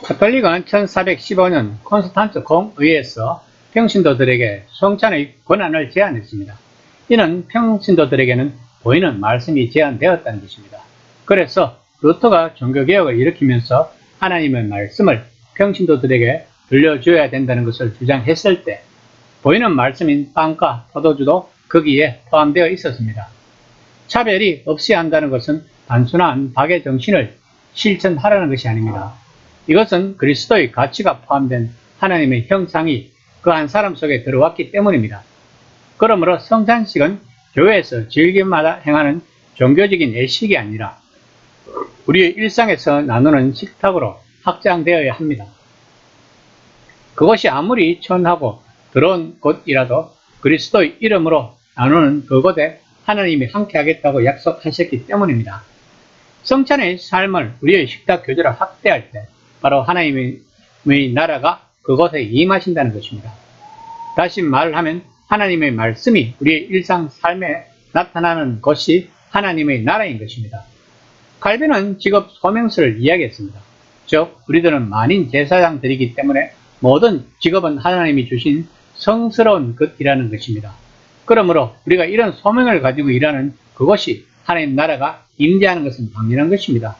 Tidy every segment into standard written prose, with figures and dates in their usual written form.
카톨릭은 1415년 콘스탄츠 공의회에서 평신도들에게 성찬의 권한을 제한했습니다. 이는 평신도들에게는 보이는 말씀이 제한되었다는 것입니다. 그래서 루터가 종교개혁을 일으키면서 하나님의 말씀을 평신도들에게 들려줘야 된다는 것을 주장했을 때 보이는 말씀인 빵과 포도주도 거기에 포함되어 있었습니다. 차별이 없어야 한다는 것은 단순한 박의 정신을 실천하라는 것이 아닙니다. 이것은 그리스도의 가치가 포함된 하나님의 형상이 그 한 사람 속에 들어왔기 때문입니다. 그러므로 성찬식은 교회에서 즐김마다 행하는 종교적인 예식이 아니라 우리의 일상에서 나누는 식탁으로 확장되어야 합니다. 그것이 아무리 천하고 더러운 곳이라도 그리스도의 이름으로 나누는 그곳에 하나님이 함께 하겠다고 약속하셨기 때문입니다. 성찬의 삶을 우리의 식탁 교제로 확대할 때 바로 하나님의 나라가 그곳에 임하신다는 것입니다. 다시 말하면 하나님의 말씀이 우리의 일상 삶에 나타나는 것이 하나님의 나라인 것입니다. 칼빈은 직업 소명서를 이야기했습니다. 즉 우리들은 만인 제사장들이기 때문에 모든 직업은 하나님이 주신 성스러운 것이라는 것입니다. 그러므로 우리가 이런 소명을 가지고 일하는 그것이 하나님 나라가 임재하는 것은 당연한 것입니다.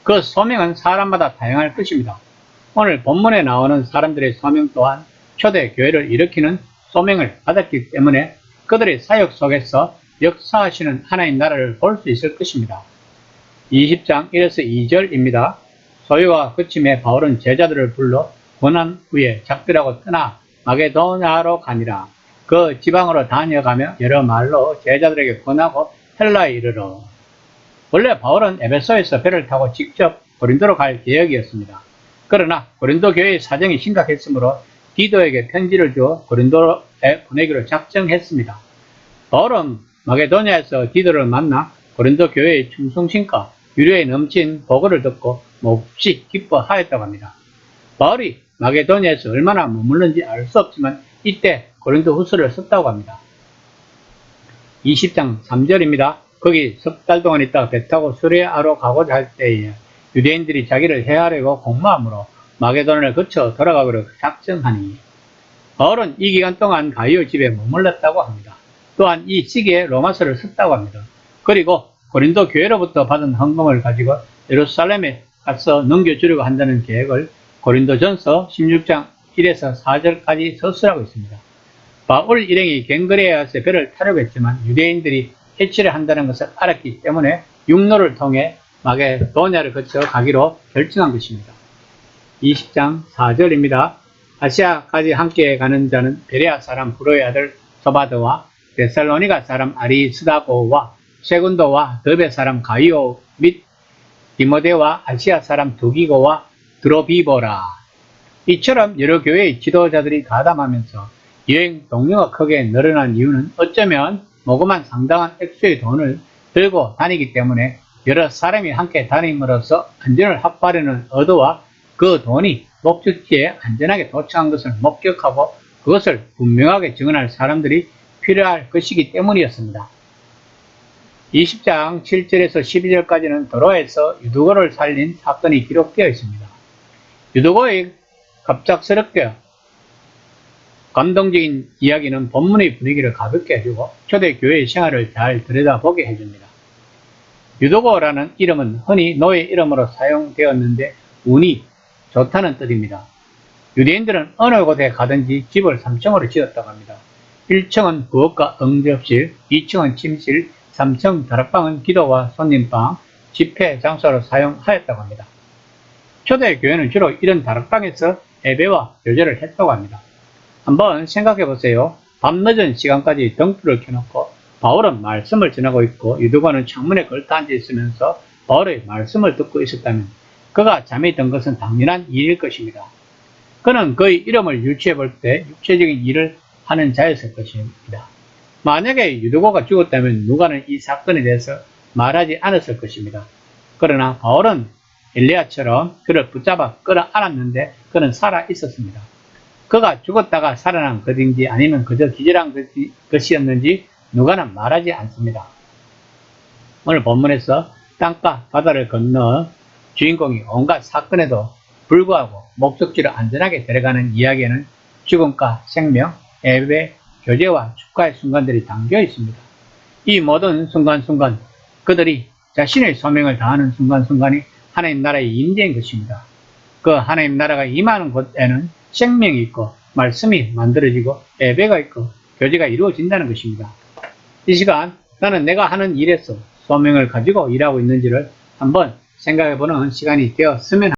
그 소명은 사람마다 다양할 것입니다. 오늘 본문에 나오는 사람들의 소명 또한 초대 교회를 일으키는 소명을 받았기 때문에 그들의 사역 속에서 역사하시는 하나님 나라를 볼 수 있을 것입니다. 20장 1에서 2절입니다. 소유와 그침에 바울은 제자들을 불러 고난 후에 작별하고 떠나 마게도냐로 가니라. 그 지방으로 다녀가며 여러 말로 제자들에게 권하고 헬라에 이르러. 원래 바울은 에베소에서 배를 타고 직접 고린도로 갈 계획이었습니다. 그러나 고린도 교회의 사정이 심각했으므로 디도에게 편지를 주어 고린도에 보내기로 작정했습니다. 바울은 마게도냐에서 디도를 만나 고린도 교회의 충성심과 유료에 넘친 보고를 듣고 몹시 기뻐하였다고 합니다. 바울이 마게도냐에서 얼마나 머물는지 알 수 없지만 이때 고린도 후서를 썼다고 합니다. 20장 3절입니다. 거기 석 달 동안 있다가 배 타고 수레아로 가고자 할 때에 유대인들이 자기를 해하려고 공모함으로 마게도냐를 거쳐 돌아가기로 작정하니. 바울은 이 기간 동안 가이오 집에 머물렀다고 합니다. 또한 이 시기에 로마서를 썼다고 합니다. 그리고 고린도 교회로부터 받은 헌금을 가지고 예루살렘에 가서 넘겨주려고 한다는 계획을 고린도전서 16장 1에서 4절까지 서술하고 있습니다. 바울 일행이 갱그레아에서 배를 타려고 했지만 유대인들이 해치려 한다는 것을 알았기 때문에 육로를 통해 마게도냐를 거쳐 가기로 결정한 것입니다. 20장 4절입니다. 아시아까지 함께 가는 자는 베레아 사람 브로의 아들 소바드와 데살로니가 사람 아리스다고와 세군도와 더베 사람 가이오 및 디모데와 아시아 사람 두기고와 드로비보라. 이처럼 여러 교회의 지도자들이 가담하면서 여행 동료가 크게 늘어난 이유는 어쩌면 모금한 상당한 액수의 돈을 들고 다니기 때문에 여러 사람이 함께 다님으로써 안전을 확보하려는 의도와 그 돈이 목적지에 안전하게 도착한 것을 목격하고 그것을 분명하게 증언할 사람들이 필요할 것이기 때문이었습니다. 20장 7절에서 12절까지는 도로에서 유두고를 살린 사건이 기록되어 있습니다. 유두고의 갑작스럽게 감동적인 이야기는 본문의 분위기를 가볍게 해주고 초대교회의 생활을 잘 들여다보게 해줍니다. 유두고라는 이름은 흔히 노예 이름으로 사용되었는데 운이 좋다는 뜻입니다. 유대인들은 어느 곳에 가든지 집을 3층으로 지었다고 합니다. 1층은 부엌과 응접실, 2층은 침실, 3층 다락방은 기도와 손님방, 집회 장소로 사용하였다고 합니다. 초대교회는 주로 이런 다락방에서 예배와 교제를 했다고 합니다. 한번 생각해 보세요. 밤늦은 시간까지 등불을 켜놓고 바울은 말씀을 전하고 있고 유두고는 창문에 걸터 앉아 있으면서 바울의 말씀을 듣고 있었다면 그가 잠이 든 것은 당연한 일일 것입니다. 그는 그의 이름을 유추해 볼 때 육체적인 일을 하는 자였을 것입니다. 만약에 유두고가 죽었다면 누가는 이 사건에 대해서 말하지 않았을 것입니다. 그러나 바울은 엘리야처럼 그를 붙잡아 끌어안았는데 그는 살아 있었습니다. 그가 죽었다가 살아난 것인지 아니면 그저 기절한 것이었는지 누가는 말하지 않습니다. 오늘 본문에서 땅과 바다를 건너 주인공이 온갖 사건에도 불구하고 목적지로 안전하게 데려가는 이야기에는 죽음과 생명, 예배, 교제와 축하의 순간들이 담겨 있습니다. 이 모든 순간순간 그들이 자신의 소명을 다하는 순간순간이 하나님 나라의 임재인 것입니다. 그 하나님 나라가 임하는 곳에는 생명이 있고 말씀이 만들어지고 예배가 있고 교제가 이루어진다는 것입니다. 이 시간 나는 내가 하는 일에서 소명을 가지고 일하고 있는지를 한번 생각해보는 시간이 되었으면 합니다.